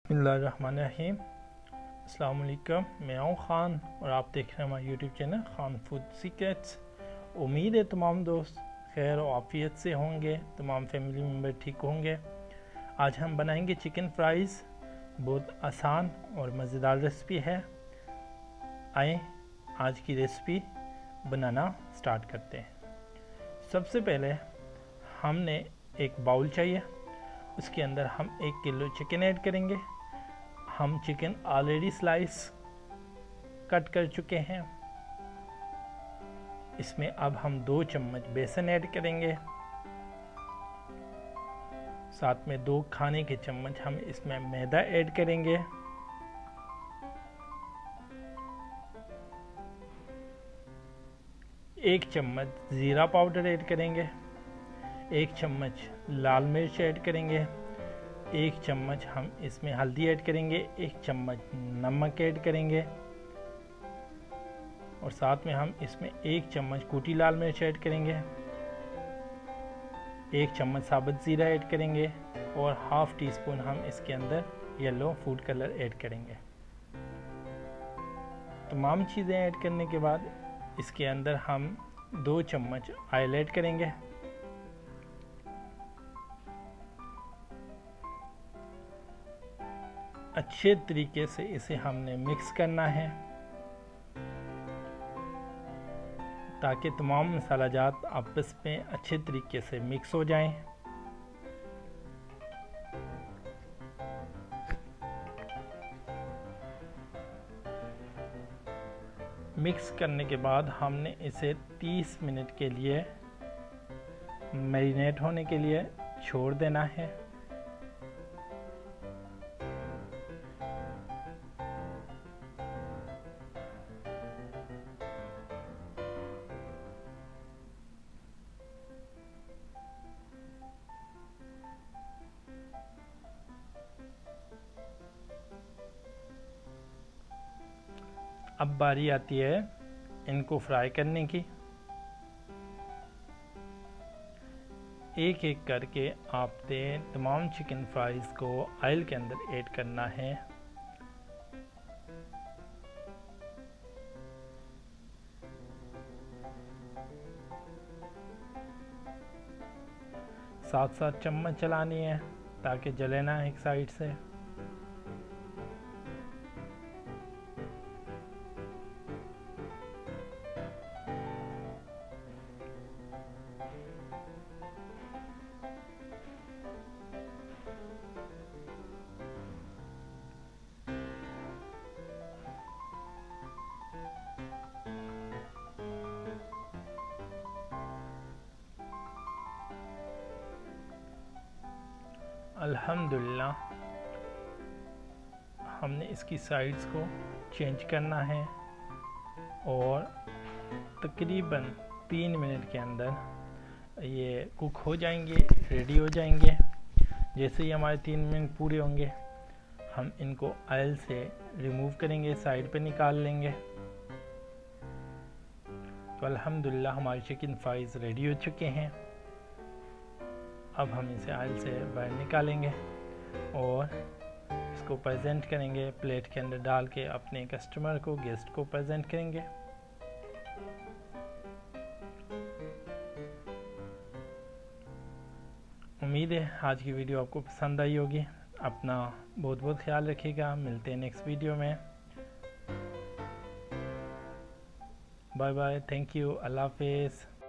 बिस्मिल्लाहिर्रहमानिर्रहीम। अस्सलाम वालेकुम। मैं हूँ ख़ान और आप देख रहे हैं हमारा YouTube channel Khan food secrets. उम्मीद है तमाम दोस्त खैर और आफियत से होंगे, तमाम फैमिली मेम्बर ठीक होंगे। आज हम बनाएंगे चिकन फ्राइज़। बहुत आसान और मज़ेदार रेसिपी है। आए आज की रेसिपी बनाना स्टार्ट करते हैं। सबसे पहले हमने एक बाउल चाहिए, उसके अंदर हम 1 किलो चिकन ऐड करेंगे। हम चिकन ऑलरेडी स्लाइस कट कर चुके हैं। इसमें अब हम 2 चम्मच बेसन ऐड करेंगे, साथ में 2 खाने के चम्मच हम इसमें मैदा ऐड करेंगे। एक चम्मच ज़ीरा पाउडर ऐड करेंगे, 1 चम्मच लाल मिर्च ऐड करेंगे, 1 चम्मच हम इसमें हल्दी ऐड करेंगे, 1 चम्मच नमक ऐड करेंगे और साथ में हम इसमें 1 चम्मच कूटी लाल मिर्च ऐड करेंगे, 1 चम्मच साबुत ज़ीरा ऐड करेंगे और हाफ टी स्पून हम इसके अंदर येलो फूड कलर ऐड करेंगे। तमाम चीज़ें ऐड करने के बाद इसके अंदर हम 2 चम्मच ऑयल ऐड करेंगे। अच्छे तरीके से इसे हमने मिक्स करना है ताकि तमाम मसाला जात आपस में अच्छे तरीके से मिक्स हो जाएं। मिक्स करने के बाद हमने इसे 30 मिनट के लिए मैरिनेट होने के लिए छोड़ देना है। अब बारी आती है इनको फ्राई करने की। एक एक करके आपने तमाम चिकन फ्राइज़ को ऑयल के अंदर ऐड करना है। साथ साथ चम्मच चलानी है ताकि जले ना एक साइड से। अल्हम्दुलिल्लाह हमने इसकी साइड्स को चेंज करना है और तकरीबन 3 मिनट के अंदर ये कुक हो जाएंगे, रेडी हो जाएंगे। जैसे ही हमारे 3 मिनट पूरे होंगे हम इनको ऑयल से रिमूव करेंगे, साइड पे निकाल लेंगे। तो अल्हम्दुलिल्लाह हमारे चिकन फ्राइज़ रेडी हो चुके हैं। अब हम इसे ऑयल से बाहर निकालेंगे और इसको प्रेजेंट करेंगे, प्लेट के अंदर डाल के अपने कस्टमर को, गेस्ट को प्रेजेंट करेंगे। उम्मीद है आज की वीडियो आपको पसंद आई होगी। अपना बहुत बहुत ख्याल रखिएगा। मिलते हैं नेक्स्ट वीडियो में। बाय बाय, थैंक यू, अल्लाह हाफिज़।